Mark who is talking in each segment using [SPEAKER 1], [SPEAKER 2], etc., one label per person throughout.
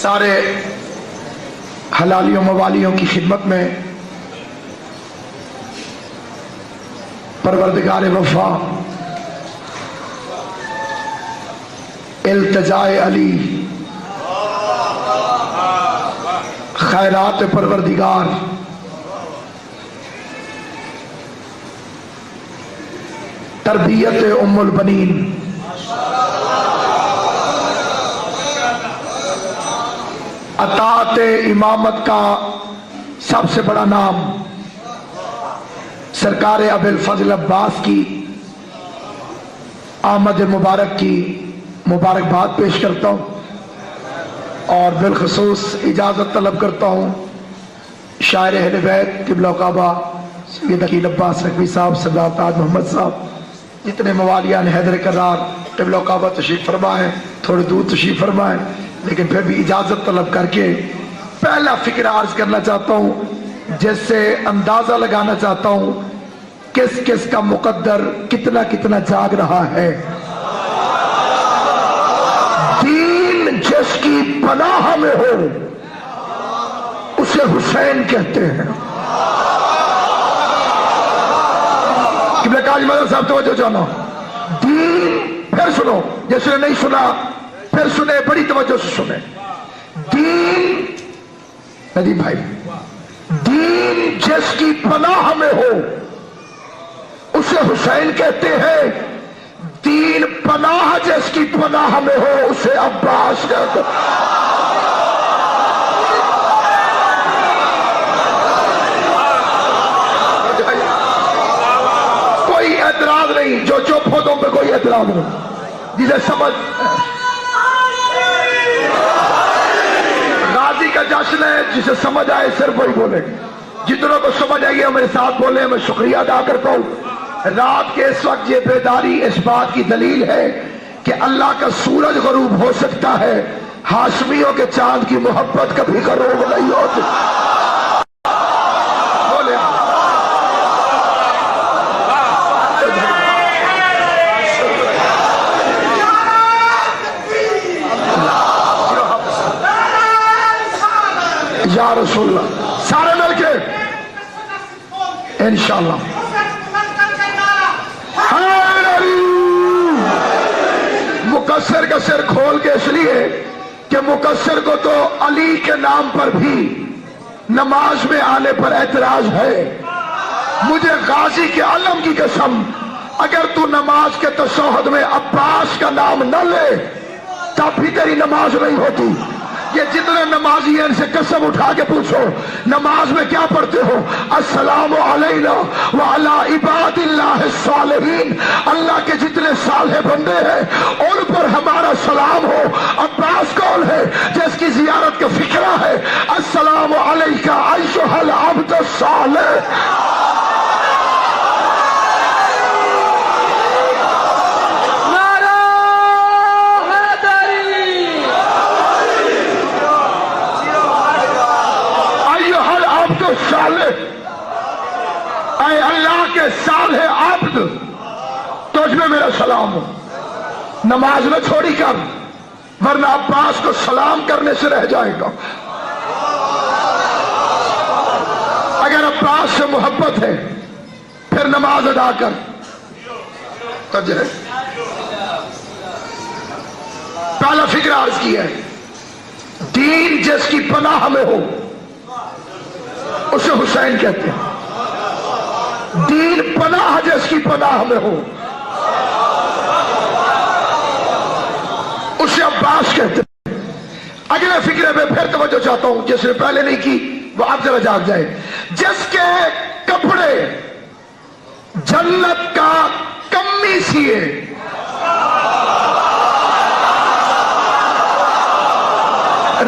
[SPEAKER 1] سارے حلالیوں موالیوں کی خدمت میں پروردگار وفا التجائے علی خیرات پروردگار تربیت ام البنین اطاعت امامت کا سب سے بڑا نام سرکار ابو الفضل عباس کی آمد مبارک کی مبارکباد پیش کرتا ہوں اور بالخصوص اجازت طلب کرتا ہوں شاعر اہل بیت قبلہ کعبہ سید عقیل عباس نقوی صاحب سردار تاج محمد صاحب جتنے موالیان حیدر کرار قبلہ کعبہ تشریف فرما ہے تھوڑے دور تشریف فرما ہے لیکن پھر بھی اجازت طلب کر کے پہلا فکر عرض کرنا چاہتا ہوں جس سے اندازہ لگانا چاہتا ہوں کس کس کا مقدر کتنا کتنا جاگ رہا ہے۔ دین جس کی پناہ میں ہو اسے حسین کہتے ہیں۔ قبلہ کاج مدر صاحب توجہ جانا، دین پھر سنو، جس نے نہیں سنا پھر سنے، بڑی توجہ سے سنے۔ دین ندیم بھائی، دین جس کی پناہ میں ہو اسے حسین کہتے ہیں، دین پناہ جس کی پناہ میں ہو اسے عباس کہتے ہیں۔ کوئی اعتراض نہیں، جو چپ ہو تم پہ کوئی اعتراض نہیں، جسے سمجھ غازی کا جشن ہے، جسے سمجھ آئے صرف وہی بولے، جتنوں کو سمجھ آئے گی میرے ساتھ بولے۔ میں شکریہ ادا کرتا ہوں، رات کے اس وقت یہ بیداری اس بات کی دلیل ہے کہ اللہ کا سورج غروب ہو سکتا ہے، ہاشمیوں کے چاند کی محبت کبھی غروب نہیں ہوتی۔ بولے یا رسول اللہ، سارے مل کے انشاءاللہ۔ مقصر کا سر کھول کے اس لیے کہ مقصر کو تو علی کے نام پر بھی نماز میں آنے پر اعتراض ہے۔ مجھے غازی کے علم کی قسم، اگر تو نماز کے تشہد میں عباس کا نام نہ لے تب بھی تیری نماز نہیں ہوتی۔ یہ جتنے نمازی ہیں ان سے قسم اٹھا کے پوچھو نماز میں کیا پڑھتے ہو؟ السلام علینا وعلی عباد اللہ الصالحین، اللہ کے جتنے صالح بندے ہیں ان پر ہمارا سلام ہو۔ عباس کون ہے؟ جس کی زیارت کا فکرہ ہے السلام علیکہ ایھا العبد الصالح۔ اے اللہ کے صالح عبد، تجھ میں میرا سلام ہو۔ نماز میں چھوڑی کر، ورنہ عباس کو سلام کرنے سے رہ جائے گا۔ اگر عباس سے محبت ہے پھر نماز ادا کر۔ تجھے پہلا فکر عرض کیا ہے، دین جس کی پناہ میں ہو اسے حسین کہتے ہیں، دین پناہ جس کی پناہ میں ہو اسے عباس کہتے ہیں۔ اگلے فکرے میں پھر توجہ چاہتا ہوں، جس نے پہلے نہیں کی وہ اب ذرا جاگ جائے۔ جس کے کپڑے جنت کا کمی سیے،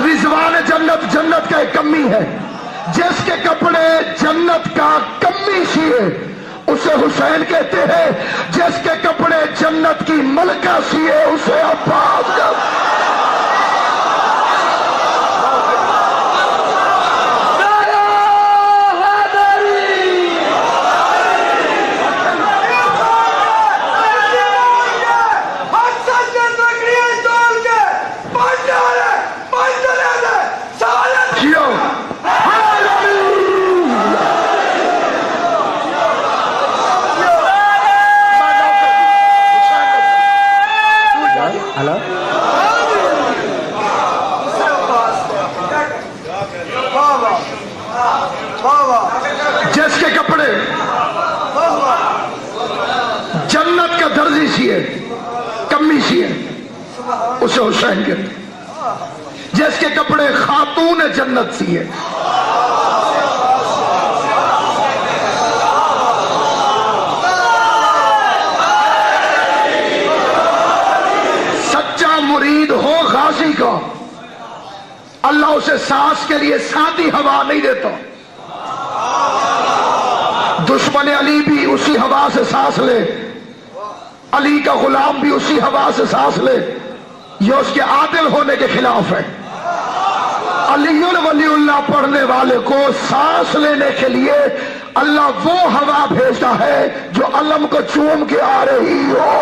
[SPEAKER 1] رضوان جنت جنت کا ایک کمی ہے، جس کے کپڑے جنت کا کمی سیے اسے حسین کہتے ہیں، جس کے کپڑے جنت کی ملکہ سیے اسے عباس کہتے ہیں۔ اسے حسین کہتے ہیں، جس کے کپڑے خاتون جنت سیے۔ سچا مرید ہو غازی کا، اللہ اسے سانس کے لیے سادی ہوا نہیں دیتا۔ دشمن علی بھی اسی ہوا سے سانس لے، علی کا غلام بھی اسی ہوا سے سانس لے، یہ اس کے عادل ہونے کے خلاف ہے۔ علی ولی اللہ پڑھنے والے کو سانس لینے کے لیے اللہ وہ ہوا بھیجتا ہے جو علم کو چوم کے آ رہی ہو۔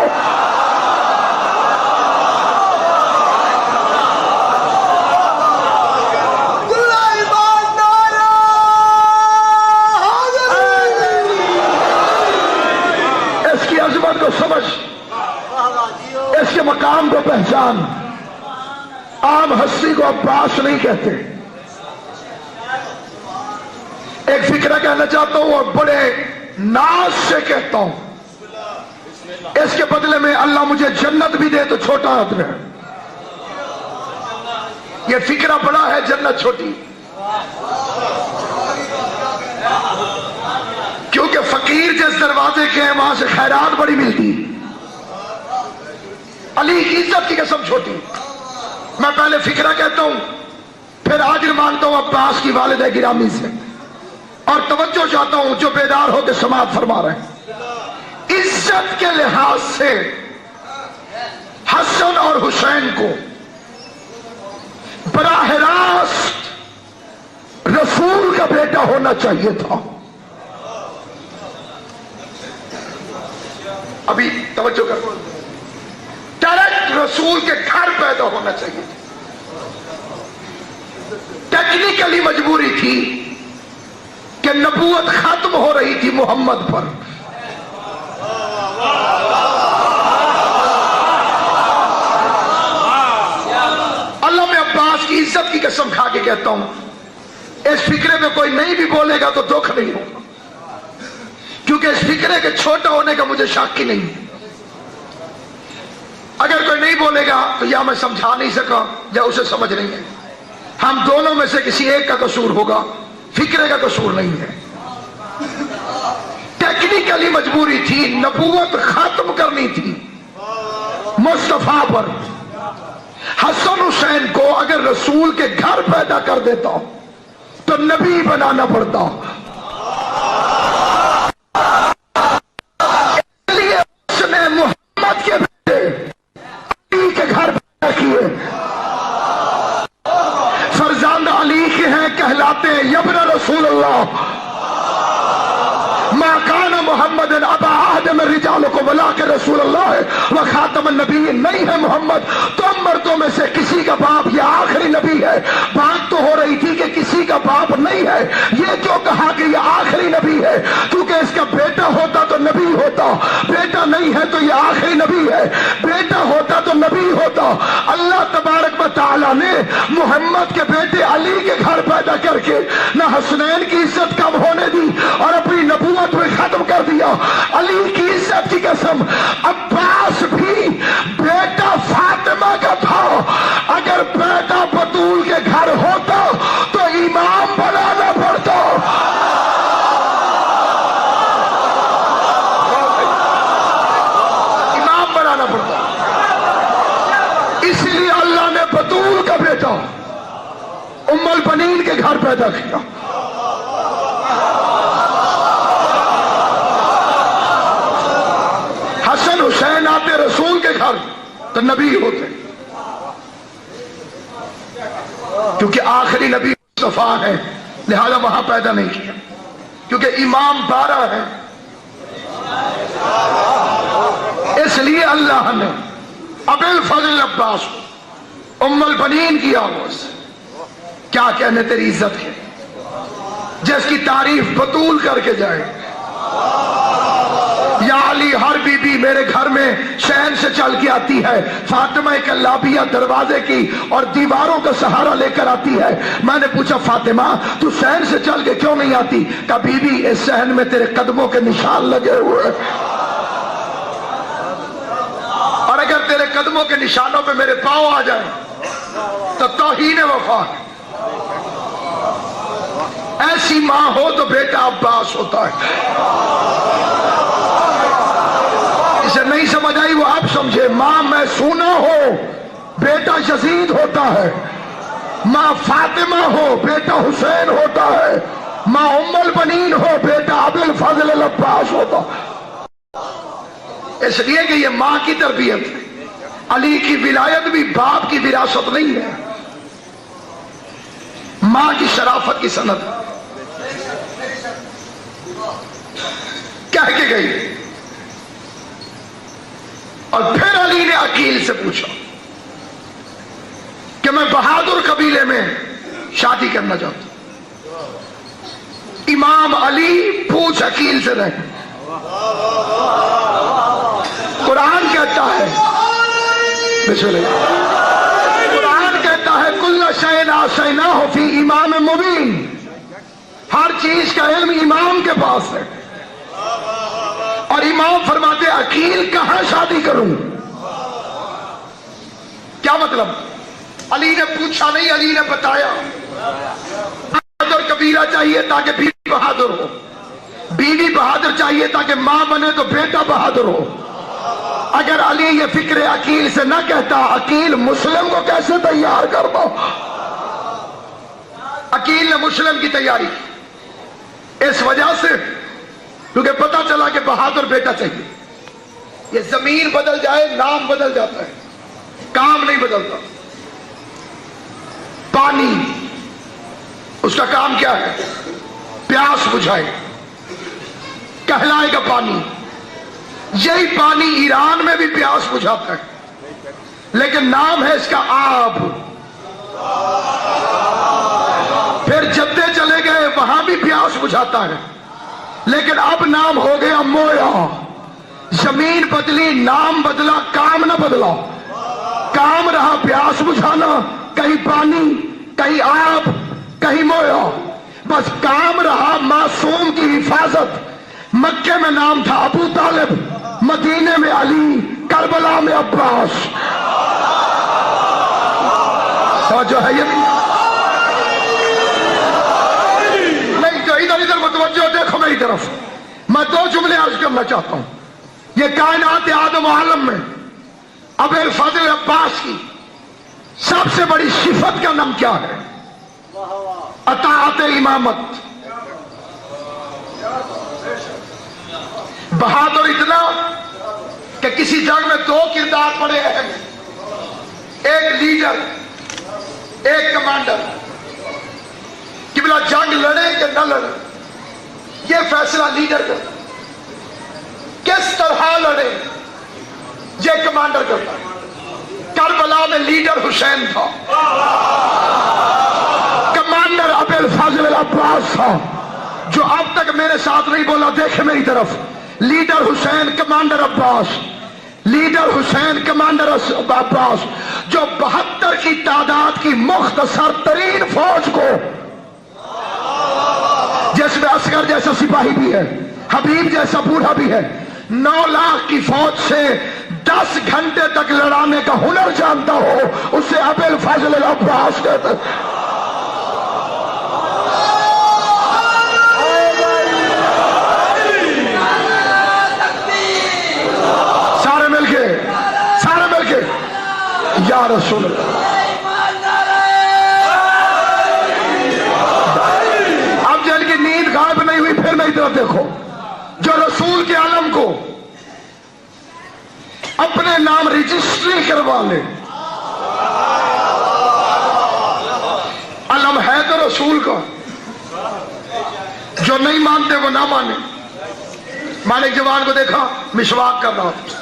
[SPEAKER 1] اس کی عظمت کو سمجھ، اس کے مقام کو پہچان۔ عام ہستی کو عباس نہیں کہتے۔ ایک فکرہ کہنا چاہتا ہوں اور بڑے ناز سے کہتا ہوں، اس کے بدلے میں اللہ مجھے جنت بھی دے تو چھوٹا آدمی ہے۔ یہ فکرہ بڑا ہے، جنت چھوٹی، کیونکہ فقیر جس دروازے کے ہیں وہاں سے خیرات بڑی ملتی۔ علی کی عزت کی قسم چھوٹی۔ میں پہلے فکرہ کہتا ہوں، پھر عاجل مانتا ہوں عباس کی والدہ گرامی سے، اور توجہ چاہتا ہوں جو بیدار ہو کے سماعت فرما رہے ہیں۔ عزت کے لحاظ سے حسن اور حسین کو براہ راست رسول کا بیٹا ہونا چاہیے تھا۔ ابھی توجہ کرو، ڈائریکٹ رسول کے گھر پیدا ہونا چاہیے تھا۔ ٹیکنیکلی مجبوری تھی کہ نبوت ختم ہو رہی تھی محمد پر۔ اللہ میں عباس کی عزت کی قسم کھا کے کہتا ہوں، اس فکرے میں کوئی نہیں بھی بولے گا تو دکھ نہیں ہوگا، کیونکہ اس فکرے کے چھوٹا ہونے کا مجھے شک ہی نہیں ہے۔ اگر کوئی نہیں بولے گا تو یا میں سمجھا نہیں سکا یا اسے سمجھ نہیں ہے۔ ہم دونوں میں سے کسی ایک کا قصور ہوگا، فکرے کا قصور نہیں ہے۔ ٹیکنیکلی مجبوری تھی، نبوت ختم کرنی تھی مصطفیٰ پر۔ حسن حسین کو اگر رسول کے گھر پیدا کر دیتا تو نبی بنانا پڑتا۔ اس لیے اس نے محمد کے بیٹے علی کے گھر پیدا کیے۔ فرزند علی کے ہیں، کہلاتے یبن رسول اللہ۔ ما کان محمد ابا احد من رجالکم ولکن رسول اللہ و خاتم النبیین۔ نہیں ہے محمد تم مردوں میں سے کسی کا باپ، یا آخری نبی ہے۔ بات تو ہو رہی تھی کہ کسی کا باپ نہیں ہے، یہ جو کہا کہ یہ آخری نبی ہے، کیونکہ اس کا بیٹا ہوتا تو نبی ہوتا، بیٹا نہیں ہے تو یہ آخری نبی ہے، بیٹا ہوتا تو نبی ہوتا۔ اللہ تبارک و تعالی نے محمد کے بیٹے علی کے گھر پیدا کر کے نہ حسنین کی عزت کم ہونے دی اور اپنی نبوت میں ختم کر دیا۔ علی کی عزت کی قسم، عباس بھی بیٹا فاطمہ کا تھا، اگر بیٹا بطول کے گھر ہوتا تو امام بنانا پڑتا۔ امام بنانا پڑتا، اس لیے اللہ نے بطول کا بیٹا ام البنین کے گھر پیدا کیا۔ حسن حسین آتے رسول کے گھر تو نبی ہوتے، کیونکہ آخری نبی مصطفیٰ ہے، لہذا وہاں پیدا نہیں کیا، کیونکہ امام 12 ہے۔ اس لیے اللہ نے ابو الفضل عباس ام البنین کی آواز، کیا کہنے تیری عزت کے، جس کی تعریف بطول کر کے جائے۔ یا علی ہر بی بی میرے گھر میں شہن سے چل کے آتی ہے، فاطمہ کلابیہ دروازے کی اور دیواروں کا سہارا لے کر آتی ہے۔ میں نے پوچھا فاطمہ تو شہن سے چل کے کیوں نہیں آتی؟ کہا بی بی اس شہن میں تیرے قدموں کے نشان لگے ہوئے، اور اگر تیرے قدموں کے نشانوں پہ میرے پاؤں آ جائیں تو توہین وفا ہے۔ ایسی ماں ہو تو بیٹا عباس ہوتا ہے۔ اسے نہیں سمجھ آئی وہ آپ سمجھے۔ ماں میں سونا ہو بیٹا یزید ہوتا ہے، ماں فاطمہ ہو بیٹا حسین ہوتا ہے، ماں ام البنین ہو بیٹا ابو الفضل العباس ہوتا ہے۔ اس لیے کہ یہ ماں کی تربیت ہے۔ علی کی ولایت بھی باپ کی وراثت نہیں ہے، ماں کی شرافت کی سند کہہ کے گئی۔ اور پھر علی نے عقیل سے پوچھا کہ میں بہادر قبیلے میں شادی کرنا چاہتا ہوں۔ امام علی پوچھ عقیل سے نہیں، قرآن کہتا ہے قرآن کہتا ہے کل شیء احصیناہ فی امام مبین، ہر چیز کا علم امام کے پاس ہے۔ اور امام فرماتے عقیل کہاں شادی کروں؟ کیا مطلب؟ علی نے پوچھا نہیں، علی نے بتایا۔ بہادر قبیلہ چاہیے تاکہ بیوی بہادر ہو، بیوی بہادر چاہیے تاکہ ماں بنے تو بیٹا بہادر ہو۔ اگر علی یہ فکر عقیل سے نہ کہتا، عقیل مسلم کو کیسے تیار کرتا؟ عقیل نے مسلم کی تیاری کی اس وجہ سے کیونکہ پتا چلا کہ بہادر بیٹا چاہیے۔ یہ زمین بدل جائے نام بدل جاتا ہے، کام نہیں بدلتا۔ پانی اس کا کام کیا ہے؟ پیاس بجھائے، کہلائے گا پانی۔ یہی پانی ایران میں بھی پیاس بجھاتا ہے، لیکن نام ہے اس کا آب۔ پھر جدے چلے گئے، وہاں بھی پیاس بجھاتا ہے، لیکن اب نام ہو گیا مویا۔ زمین بدلی، نام بدلا، کام نہ بدلا۔ کام رہا پیاس بجھانا، کہیں پانی، کہیں آب، کہیں مویا، بس کام رہا معصوم کی حفاظت۔ مکے میں نام تھا ابو طالب، مدینے میں علی، کربلا میں عباس۔ توجہ ہے یہ نہیں تو ادھر ادھر متوجہ دیکھو میری طرف۔ میں دو جملے عرض کرنا چاہتا ہوں۔ یہ کائنات آدم و عالم میں ابو الفضل عباس کی سب سے بڑی صفت کا نام کیا ہے؟ اطاعت امامت۔ بہادر اتنا کہ کسی جنگ میں دو کردار پڑے اہم، ایک لیڈر ایک کمانڈر۔ قبلہ جنگ لڑے کہ نہ لڑے یہ فیصلہ لیڈر کرتا، کس طرح لڑے یہ کمانڈر کرتا۔ کربلا میں لیڈر حسین تھا، کمانڈر ابو الفضل العباس تھا، جو اب تک میرے ساتھ نہیں بولا دیکھے میری طرف۔ لیڈر حسین، کمانڈر عباس، لیڈر حسین، کمانڈر عباس، جو 72 کی تعداد کی مختصر ترین فوج کو، جس میں اصغر جیسا سپاہی بھی ہے، حبیب جیسا بوڑھا بھی ہے، 9 لاکھ کی فوج سے 10 گھنٹے تک لڑانے کا ہنر جانتا ہو، اسے ابو الفضل العباس کہتے ہیں۔ سارے مل کے یا رسول اللہ۔ اب جن کی نیند غائب نہیں ہوئی پھر میری طرف دیکھو، جو رسول کے علم کو اپنے نام رجسٹری کروا لے، علم ہے تو رسول کا، جو نہیں مانتے وہ نہ مانے۔ میں نے جوان کو دیکھا مسواک کر رہا تھا،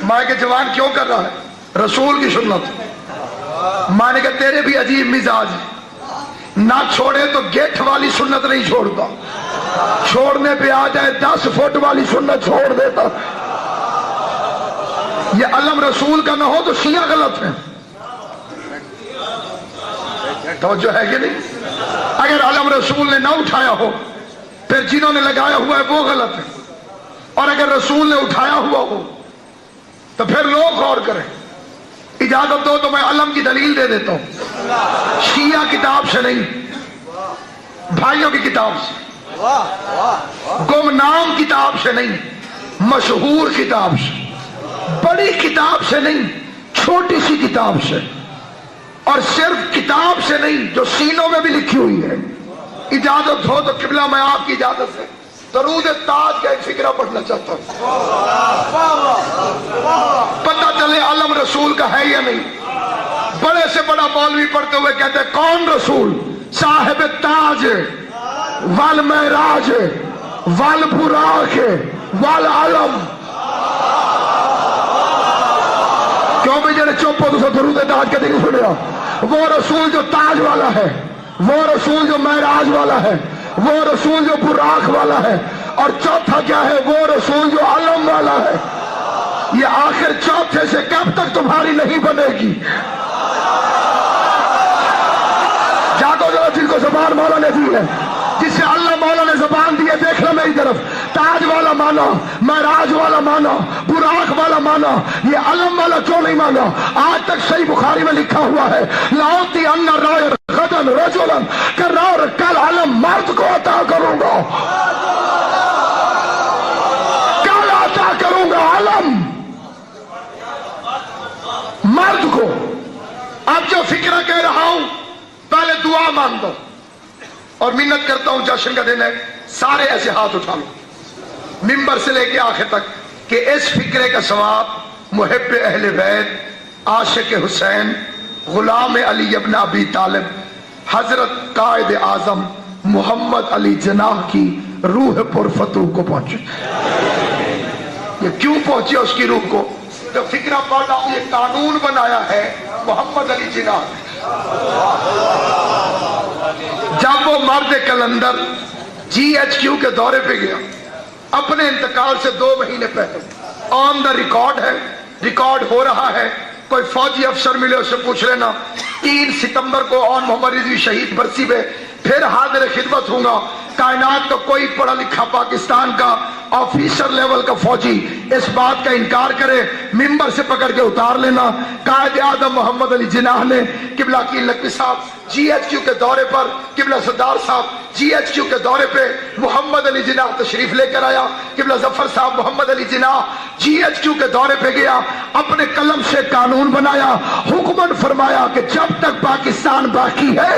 [SPEAKER 1] میں کہ جوان کیوں کر رہا ہے؟ رسول کی سنت۔ میں نے کہا تیرے بھی عجیب مزاج ہے، نہ چھوڑے تو گیٹ والی سنت نہیں چھوڑتا، چھوڑنے پہ آ جائے 10 فٹ والی سنت چھوڑ دیتا۔ یہ علم رسول کا نہ ہو تو شیعہ غلط ہے۔ توجہ ہے کہ نہیں؟ اگر علم رسول نے نہ اٹھایا ہو پھر جنہوں نے لگایا ہوا ہے وہ غلط ہے، اور اگر رسول نے اٹھایا ہوا ہو تو پھر لوگ غور کریں۔ اجازت دو تو میں علم کی دلیل دے دیتا ہوں، شیعہ کتاب سے نہیں، بھائیوں کی کتاب سے، گمنام کتاب سے نہیں، مشہور کتاب سے، بڑی کتاب سے نہیں، چھوٹی سی کتاب سے، اور صرف کتاب سے نہیں جو سینوں میں بھی لکھی ہوئی ہے۔ اجازت ہو تو قبلہ میں آپ کی اجازت سے درود تاج کا ایک فقرہ پڑھنا چاہتا ہوں، پتہ چلے علم رسول کا ہے یا نہیں۔ بڑے سے بڑا مولوی پڑھتے ہوئے کہتے ہیں کون رسول؟ صاحب تاج والمعراج والبراق والعلم۔ کیوں بھی جڑے چپ ہو تو درود تاج کے نہیں سنیا؟ وہ رسول جو تاج والا ہے، وہ رسول جو معراج والا ہے، وہ رسول جو براق والا ہے، اور چوتھا کیا ہے؟ وہ رسول جو علم والا ہے۔ یہ آخر چوتھے سے کب تک تمہاری نہیں بنے گی؟ جاگو جو جن کو زبان مولا نے دی ہے، جس سے اللہ مولا نے زبان دی ہے، دیکھ لو میری طرف، تاج والا مانا، معراج والا مانا، براق والا مانا، یہ علم والا کیوں نہیں مانا؟ آج تک صحیح بخاری میں لکھا ہوا ہے لاؤتی ان رائے غدن رجلن کرار کل علم مرد کو عطا کروں گا، کل عطا کروں گا علم مرد کو۔ اب جو فکرہ کہہ رہا ہوں پہلے دعا مانگ دو، اور منت کرتا ہوں، جشن کا دن ہے، سارے ایسے ہاتھ اٹھا لو ممبر سے لے کے آخر تک، کہ اس فکرے کا ثواب محب اہل بیت، عاشق حسین، غلام علی ابن ابی طالب، حضرت قائد اعظم محمد علی جناح کی روح پرفتوح کو پہنچے۔ یہ کیوں پہنچے اس کی روح کو؟ جب فکرہ پڑھ رہا ہوں، یہ قانون بنایا ہے محمد علی جناح نے۔ جب وہ مرد کلندر GHQ کے دورے پہ گیا اپنے انتقال سے 2 مہینے پہلے، آن دا ریکارڈ ہے، ریکارڈ ہو رہا ہے، کوئی فوجی افسر ملے اس سے پوچھ لینا۔ 3 ستمبر کو آن محمد رضوی شہید برسی پہ پھر حاضر خدمت ہوں گا۔ کائنات کا کوئی پڑھا لکھا پاکستان کا آفیسر لیول کا فوجی اس بات کا انکار کرے، ممبر سے پکڑ کے اتار لینا۔ قائد اعظم محمد علی جناح نے قبلہ کی لکھوی صاحب GHQ کے دورے پر، قبلہ سردار صاحب GHQ کے دورے پہ محمد علی جناح تشریف لے کر آیا، قبلہ ظفر صاحب محمد علی جناح GHQ کے دورے پہ گیا، اپنے قلم سے قانون بنایا، حکمن فرمایا کہ جب تک پاکستان باقی ہے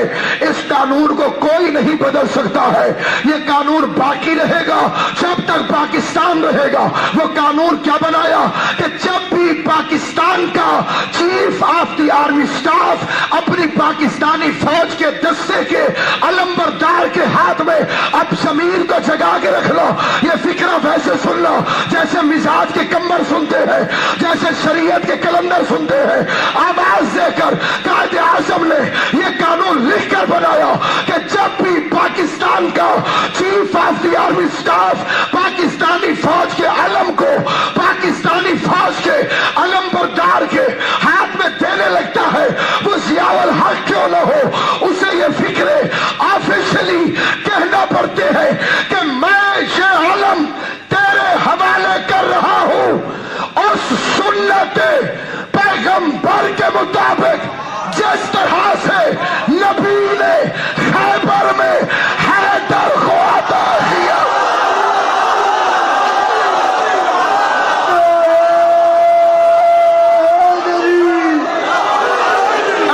[SPEAKER 1] اس قانون کو کوئی نہیں بدل سکتا ہے، یہ قانون باقی رہے گا جب تک پاکستان رہے گا۔ وہ قانون کیا بنایا کہ جب بھی پاکستان کا chief of the army staff اپنی پاکستانی فوج کے دستے کے علمبردار کے ہاتھ میں اب ضمیر کو جگا کے رکھ لو، یہ فکرہ ویسے سن لو جیسے مزاج کے کمبر سنتے ہیں، جیسے شریعت کے کلندر سنتے ہیں۔ آواز دے کر قائد اعظم نے یہ قانون لکھ کر بنایا کہ جب بھی پاکستان کا chief of the army staff Pakistani فوج کے علم کو پاکستانی فوج کے علمبردار کے ہاتھ میں دینے لگتا ہے، وہ ضیاء الحق کیوں نہ ہو، اسے یہ فکرے آفیشلی کہنا پڑتے ہیں کہ میں یہ علم تیرے حوالے کر رہا ہوں، اور سنت پیغمبر کے مطابق جس طرح سے نبی نے خیبر میں حیدر کو عطا کیا،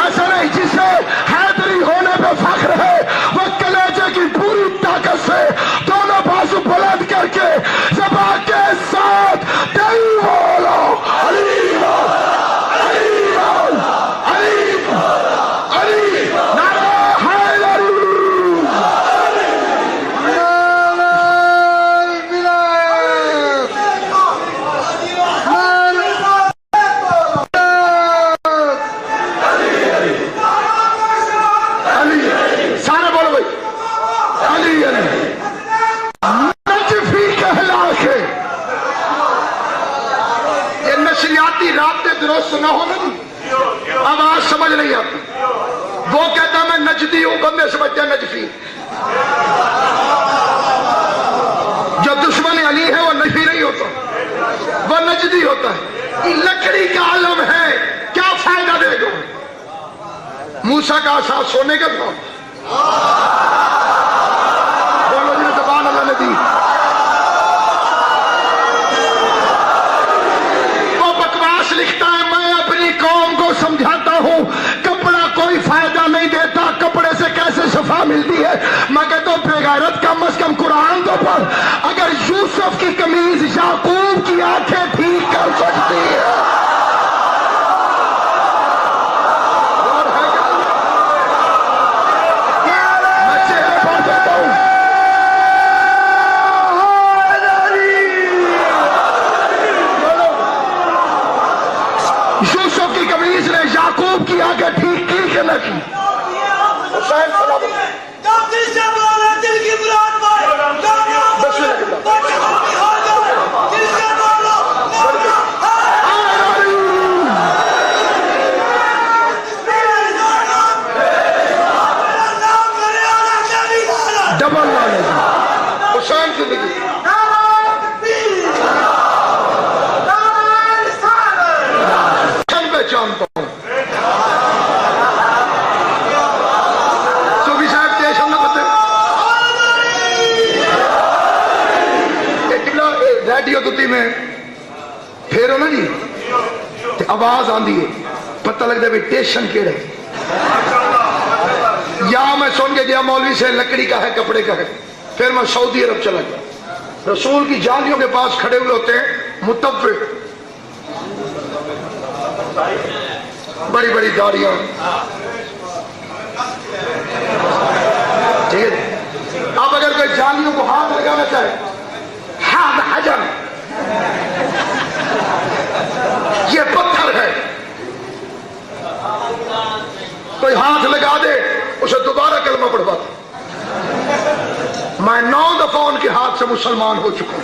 [SPEAKER 1] ایسا نہیں جسے حیدری ہونے پہ فخر ہے وہ کلیجے کی پوری طاقت سے دونوں بازو بلند کر کے زبان کے ساتھ دل بولو علی درست نہ ہو نا، آواز سمجھ نہیں آتی۔ وہ کہتا میں نجدی ہوں، بندے سمجھتے ہیں نجفی۔ جو دشمن علی ہے وہ نجفی نہیں ہوتا، وہ نجدی ہوتا ہے۔ لکڑی کا علم ہے، کیا فائدہ موسیٰ کا عصا سونے کا تھا؟ بولو جنہیں زبان اللہ نے دی. وہ بکواس لکھتا ہے میں اپنی قوم کو سمجھاتا ہوں کپڑا کوئی فائدہ نہیں دیتا, کپڑے سے کیسے شفا ملتی ہے. میں کہتا ہوں بے غیرت کم از کم قرآن تو پڑھ. اگر یوسف کی قمیض یعقوب کی آنکھیں ٹھیک کر سکتی ہے, یوسف کی قمیض نے یعقوب کی آنکھیں ٹھیک کی کہ نہ کی؟ حسین ڈبل نالج حسین کی لکھی جانتا ہوں. صوفی صاحب ٹیشن نہ بتے ریڈیو دتی میں پھیرو نا جی آواز آندی ہے پتہ لگتا ہے ٹیشن کیڑے. یا میں سن کے گیا مولوی سے لکڑی کا ہے کپڑے کا ہے, پھر میں سعودی عرب چلا گیا. رسول کی جالیوں کے پاس کھڑے ہوئے ہوتے ہیں متفق, بڑی بڑی داڑیاں, ٹھیک ہے. اب اگر کوئی جالیوں کو ہاتھ لگانا چاہے ہاتھ حجر یہ پتھر ہے, کوئی ہاتھ لگا دے اسے دوبارہ کلمہ پڑھواتا. میں 9 دفعہ ان کے ہاتھ سے مسلمان ہو چکا ہوں.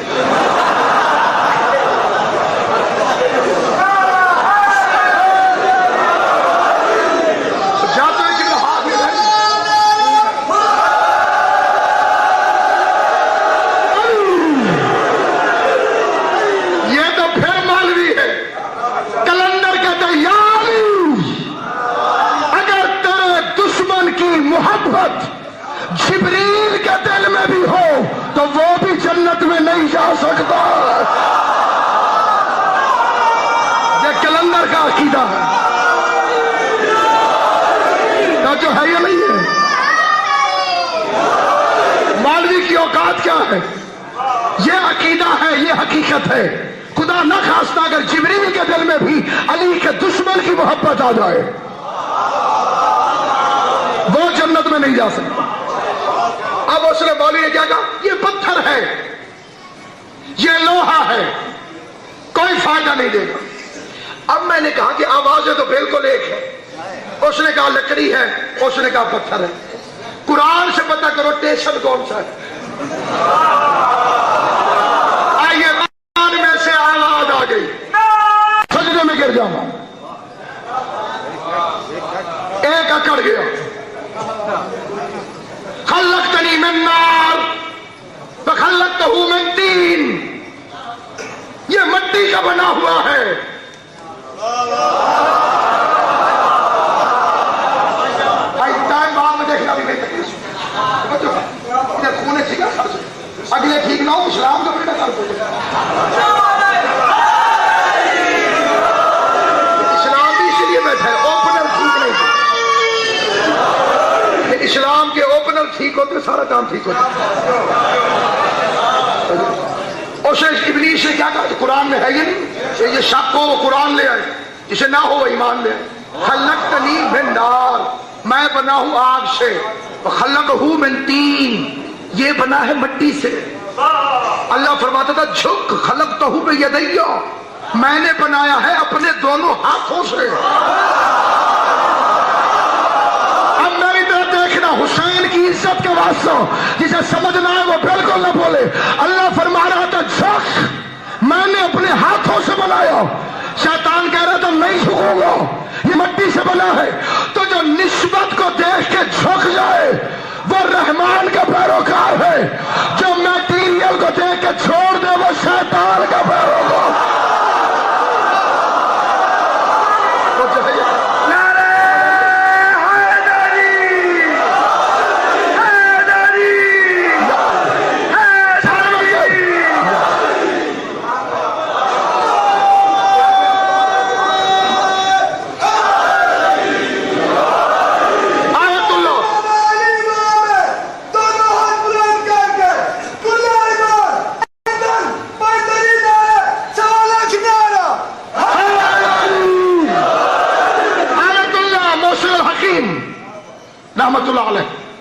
[SPEAKER 1] جبریل کے دل میں بھی ہو تو وہ بھی جنت میں نہیں جا سکتا. یہ کلندر کا عقیدہ ہے جو ہے یا نہیں ہے. مولوی کی اوقات کیا ہے؟ یہ عقیدہ ہے, یہ حقیقت ہے. خدا نہ خواستہ اگر جبریل کے دل میں بھی علی کے دشمن کی محبت آ جائے وہ جنت میں نہیں جا سکتا. اب اس نے مولوی نے کیا کہا یہ پتھر ہے, یہ لوہا ہے, کوئی فائدہ نہیں دے گا. اب میں نے کہا کہ آوازیں تو بالکل ایک ہے. اس نے کہا لکڑی ہے, اس نے کہا پتھر ہے. قرآن سے پتہ کرو ٹیشن کون سا ہے. آئیے قرآن میں سے آواز آ گئی, سجدے میں گر جاؤں, ایک اکڑ گیا. خلقتنی من نار فخلقتہ من طین, یہ مٹی کا بنا ہوا ہے. میں دیکھنا بھی نہیں تکلیف ادھر خونے سکھا اگلے ٹھیک نہ ہو اسلام کا بیٹا کر دو. اسلام بھی اسی لیے بیٹھا ہے اوپنر ٹھیک نہیں ہے. اسلام کے اوپنر ٹھیک ہوتے سارا کام ٹھیک ہوتا. اسے ابلیس نے کیا کہا قرآن میں ہے یہ نہیں, یہ شک ہو وہ قرآن لے آئے, جسے نہ ہو وہ ایمان لے آئے. خلقتنی من نار, میں بنا ہوں آگ سے. خلقہ من طین, یہ بنا ہے مٹی سے. اللہ فرماتا تھا جھک خلقتہ بیدیہ, میں نے بنایا ہے اپنے دونوں ہاتھوں سے. اب میری طرف دیکھنا, حسین کی عزت کے واسطے جسے سمجھنا ہے وہ بالکل نہ بولے. اللہ فرما رہا تھا جھک, میں نے اپنے ہاتھوں سے بنایا. شیطان کہہ رہا تھا نہیں جھکوں گا, یہ مٹی سے بنا ہے. تو جو نسبت کو دیکھ کے جھک جائے وہ رحمان کا پیروکار ہے, جو میٹیریل کو دیکھ کے چھوڑ دے وہ شیطان کا پیروکار. نعرہ حیدر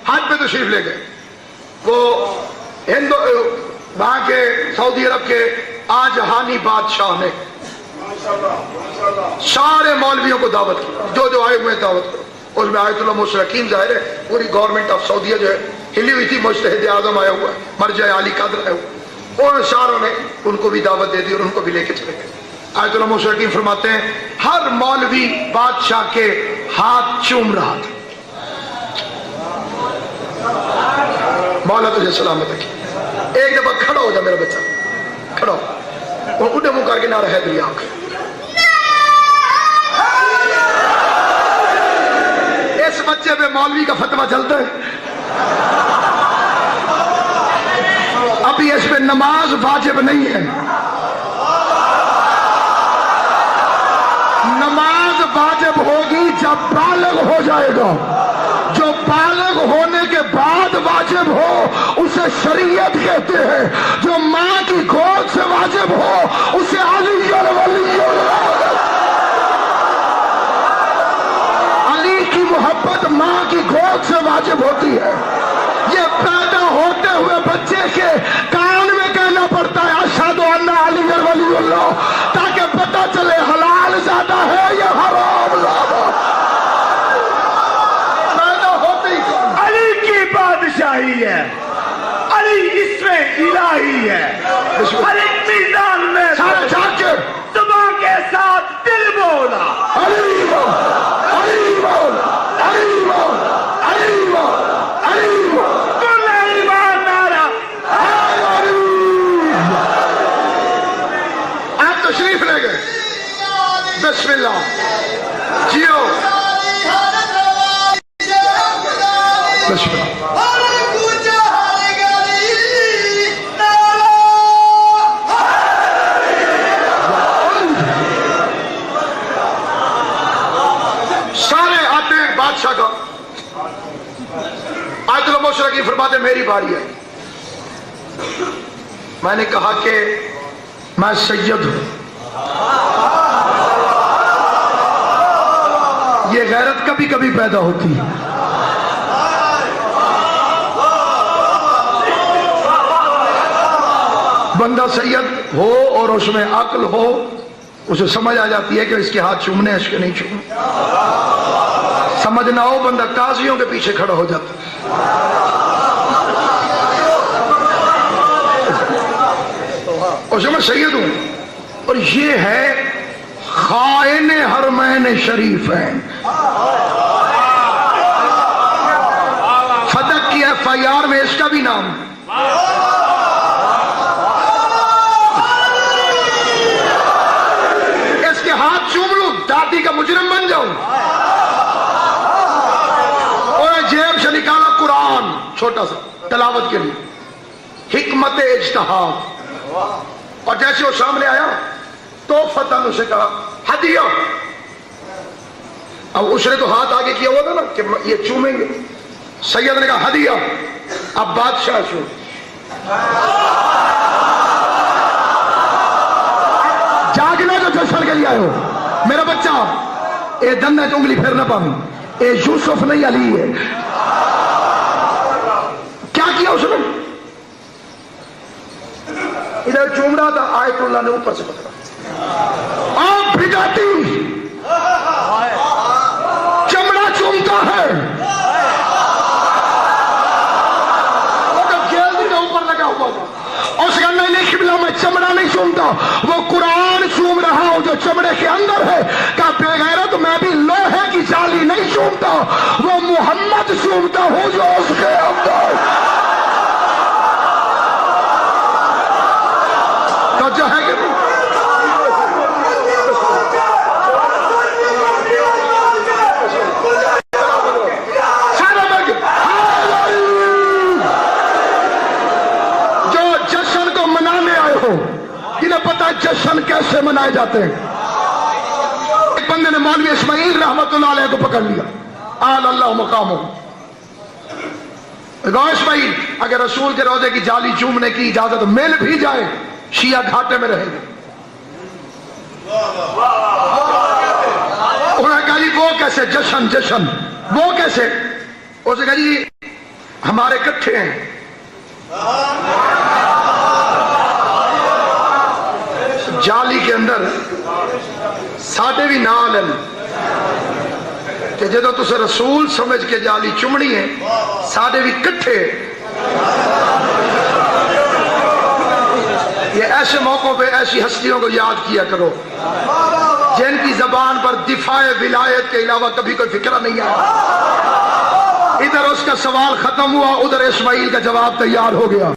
[SPEAKER 1] حج پہ تشریف لے گئے. وہ وہاں کے سعودی عرب کے آجہانی بادشاہ نے سارے مولویوں کو دعوت کی, جو آئے ہوئے دعوت کرو. اس میں آیت اللہ مشرقین ظاہر ہے پوری گورنمنٹ آف سعودیہ جو ہے ہلی ہوئی تھی, مجتہد اعظم آیا ہوا ہے, مرجع عالی قدر آیا ہوا, اور ساروں نے ان کو بھی دعوت دے دی اور ان کو بھی لے کے چلے گئے. آیت اللہ مشرقین فرماتے ہیں ہر مولوی بادشاہ کے ہاتھ چوم رہا تھا. مولا تجھے سلامت رکھے. ایک دفعہ کھڑا ہو جا میرا بچہ, کھڑا ہو, اور اٹھے منہ کر کے نعرہ حیدری آنکھ. اس بچے پہ مولوی کا فتویٰ چلتا ہے. ابھی اس پہ نماز واجب نہیں ہے. نماز واجب ہوگی جب بالغ ہو جائے گا. جو بالغ ہونے کے بعد واجب ہو اسے شریعت کہتے ہیں. جو ماں کی گود سے واجب ہو اسے علی الولی اللہ. علی کی محبت ماں کی گود سے واجب ہوتی ہے. یہ پیدا ہوتے ہوئے بچے کے کان میں کہنا پڑتا ہے اشہد ان علی الولی اللہ, تاکہ پتہ چلے حلال زیادہ ہے یا حرام زیادہ.
[SPEAKER 2] بادشاہی ہے, علی اس میں الہی ہے. ہر ایک میدان میں زبان کے ساتھ دل بولا
[SPEAKER 1] علی بول, علی بول, علی بول, علی بول, علی بول.
[SPEAKER 2] کل ایمان نعرہ.
[SPEAKER 1] آپ تشریف لے گئے. بسم اللہ جیو. بسم اللہ. سارے آتے ہیں بادشاہ کا. آیت اللہ مشرقین فرماتے میری باری ہے. میں نے کہا کہ میں سید ہوں. یہ غیرت کبھی کبھی پیدا ہوتی ہے. بندہ سید ہو اور اس میں عقل ہو, اسے سمجھ آ جاتی ہے کہ اس کے ہاتھ چومنے اس کے نہیں چومنے. سمجھ نہ ہو بندہ قاضیوں کے پیچھے کھڑا ہو جاتا. اور میں سید ہوں, اور یہ ہے خائن حرمین شریفین. فتح کی FIR میں اس کا بھی نام. اس کے ہاتھ چوم لوں, دادی کا مجرم بن جاؤں. اور جیب سے نکالا قرآن چھوٹا سا تلاوت کے لیے, حکمت اجتہاد. اور جیسے وہ سامنے آیا تو فتح نے اسے کہا ہدیہ. اب اس نے تو ہاتھ آگے کیا ہوا تھا نا کہ یہ چومیں گے. سید نے کہا ہدیہ. اب بادشاہ چوم. جاگنا جو جشن کے لیے آئے ہو میرا بچہ, اے دن ہے تو انگلی پھیر نہ پاؤں. اے یوسف نہیں علی ہے. کیا کیا اس نے؟ ادھر چوم رہا تھا, آیت اللہ نے اوپر سے پکڑا. آپ بھگاتی چمڑا چومتا ہے. اوپر لگا ہوا تھا. اس کا نہیں قبلہ میں چمڑا نہیں چومتا, وہ قرآن چوم رہا ہوں جو چمڑے کے اندر ہے. کہ بے غیرت میں بھی لوہے کی جالی نہیں چومتا, وہ محمد چومتا ہوں جو اس کے اندر. تو جو ہے کہ پتا جشن کیسے منائے جاتے ہیں. ایک بندے نے مولوی اسماعیل رحمت اللہ علیہ کو پکڑ لیا. آل اللہ مقامہ. اسماعیل اگر رسول کے روضے کی جالی چومنے کی اجازت مل بھی جائے شیعہ گھاٹے میں رہیں گے. انہوں نے کہا جی وہ کیسے جشن, جشن وہ کیسے؟ اس نے کہا جی ہمارے کٹھے ہیں. جالی کے اندر ساڈے بھی نال ہیں کہ جدو تسے رسول سمجھ کے جالی چمڑی ہے ساڈے بھی کٹھے. یہ ایسے موقعوں پہ ایسی ہستیوں کو یاد کیا کرو جن کی زبان پر دفاع ولایت کے علاوہ کبھی کوئی فکر نہیں آیا. ادھر اس کا سوال ختم ہوا، ادھر اسماعیل کا جواب تیار ہو گیا.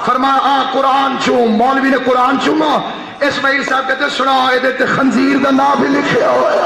[SPEAKER 1] فرمایا قرآن چوم. مولوی نے قرآن چوما. اسماعیل صاحب کہتے سنا یہ خنزیر کا نام بھی لکھا ہوا ہے.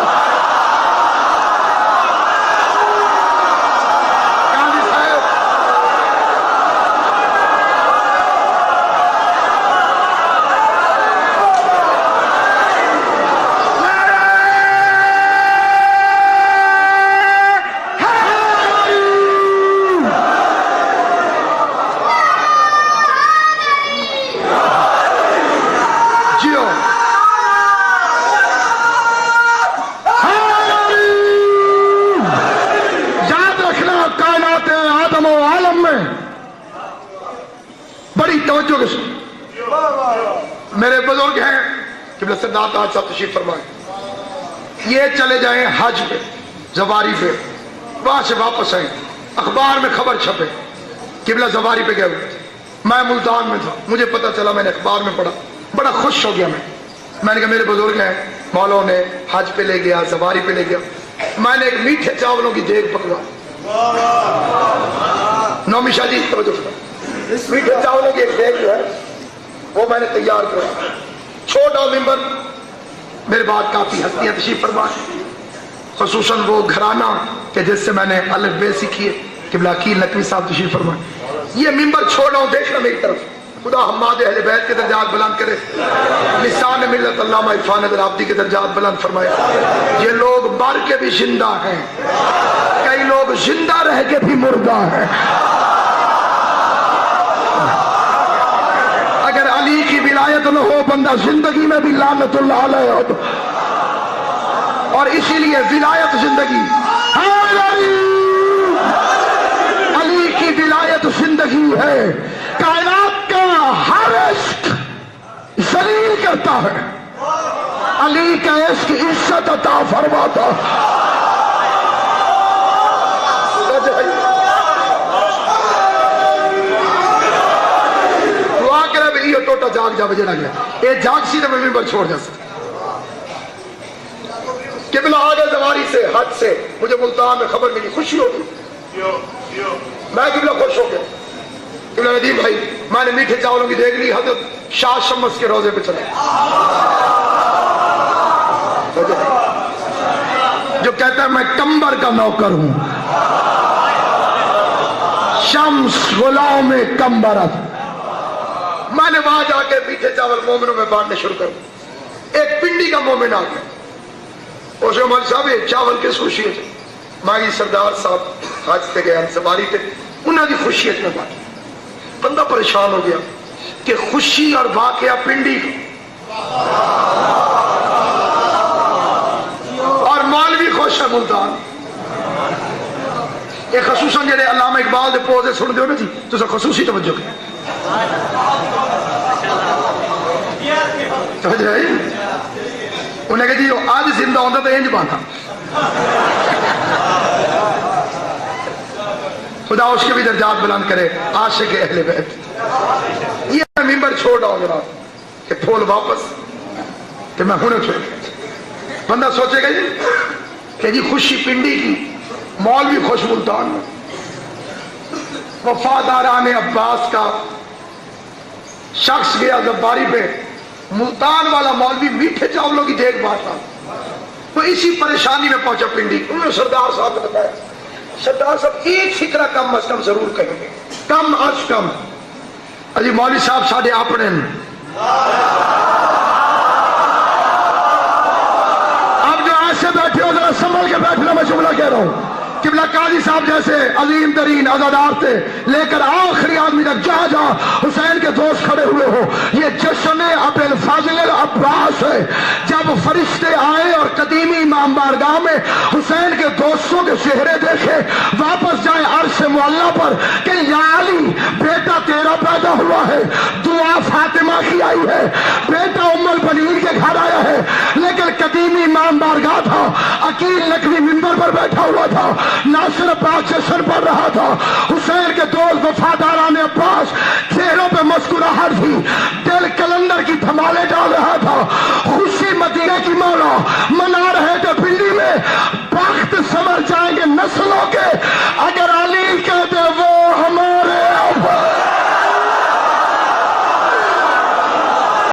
[SPEAKER 1] میرے بزرگ ہیں کہ سردار تاج صاحب تشریف فرمائیں. یہ چلے جائیں حج پہ زواری پہ، وہاں سے واپس آئیں اخبار میں خبر چھپے قبلہ زواری پہ گئے ہوئے. میں ملتان میں تھا، مجھے پتا چلا، میں نے اخبار میں پڑھا، بڑا خوش ہو گیا. میں نے کہا میرے بزرگ ہیں مولوں نے حج پہ لے گیا، زواری پہ لے گیا. میں نے ایک میٹھے چاولوں کی دیگ پکڑا. نومی شاہ جی توجہ فرمائیں، میٹھے چاولوں کی ایک دیگ جو ہے وہ میں نے تیار کرا. چھوٹا ممبر، میرے بعد کافی ہستیاں تشریف فرمائیں، خصوصاً وہ گھرانہ کہ جس سے میں نے الف بے سیکھی ہے قبلہ عقیل نقوی صاحب تشریف فرمائیں. یہ ممبر چھوڑا ہوں، دیکھنا میری طرف. خدا حماد اہل بیت کے درجات بلند کرے، لسان ملت علامہ عرفان ادر عابدی کے درجات بلند فرمائے. یہ لوگ مر کے بھی زندہ ہیں، کئی لوگ زندہ رہ کے بھی مردہ ہیں. اگر علی کی ولایت نہ ہو بندہ زندگی میں بھی لعنت اللہ علیہ ہو. اور اسی لیے ولایت زندگی، علی کی ولایت زندگی ہے. کائنات کا ہر عشق ذلیل کرتا ہے، علی کا عشق عزت عطا فرماتا. یہ ٹوٹا جاگ جا بجے لگا یہ جاگ سی نے ممبر چھوڑ جا سکتا. قبلہ آگے زواری سے حج سے مجھے ملتان میں خبر ملی، خوشی ہوگی. میں قبلہ خوش ہو گیا. قبلہ ندیم بھائی میں نے میٹھے چاولوں کی دیکھ لی، حضرت شاہ شمس کے روزے پہ چلے جو کہتا ہے میں کمبر کا نوکر ہوں، شمس غلام کمبرت. میں نے وہاں جا کے میٹھے چاول مومنوں میں بانٹنے شروع کر. ایک پنڈی کا مومن آ گیا، اس عمر صاحب یہ چاول کس خوشی ہے؟ ماں سردار صاحب حج پہ گئے سواری پہ، انہوں کی خوشیت میں بانٹی. بندہ پریشان ہو گیا کہ خوشی اور واقعہ پنڈی اور مولوی خوش ہے ملتان. یہ خصوصاً جڑے علامہ اقبال دے پوزے سن دے ہو نا جی، تو سر خصوصی توجہ کریں. انہیں کہا جی آج زندہ ہوتا تو انج باتا. خدا اس کے بھی درجات بلند کرے. عاشق اہل بیت. یہ ممبر چھوڑ رہا ہوں جناب کہ پھول واپس کہ میں ہنے چھوڑ. بندہ سوچے گا جی کہ جی خوشی پنڈی کی، مولوی خوش ملتان میں. وفاداران عباس کا شخص گیا زباری پہ، ملتان والا مولوی میٹھے چاولوں کی دیکھ بات رہا. تو اسی پریشانی میں پہنچا پنڈی. انہوں نے سردار صاحب نے بتایا سردار صاحب ایک فکرہ کم از کم ضرور کہیں گے، کم از کم. اجی مولوی صاحب ساڑھے اپنے اب جو ایسے بیٹھے ہو ذرا سنبھل کے بیٹھنا، میں جملہ کہہ رہا ہوں. قبلہ قاضی صاحب جیسے عظیم ترین عزادار تھے، لیکن آخری آدمی تک جہاں جہاں حسین کے دوست کھڑے ہوئے ہو، یہ جشن ابو الفضل عباس ہے۔ جب فرشتے آئے اور قدیمی امام بارگاہ میں حسین کے دوستوں کے چہرے دیکھے، واپس جائے عرش معلیٰ پر کہ یا علی بیٹا تیرا پیدا ہوا ہے، دعا فاطمہ کی آئی ہے، بیٹا ام البنین کے گھر آیا ہے، لیکن قدیمی امام بارگاہ تھا، عقیل نقوی منبر پر بیٹھا ہوا تھا، ناصر عباس جشن پڑھ رہا تھا، حسین کے دوست وفاداران عباس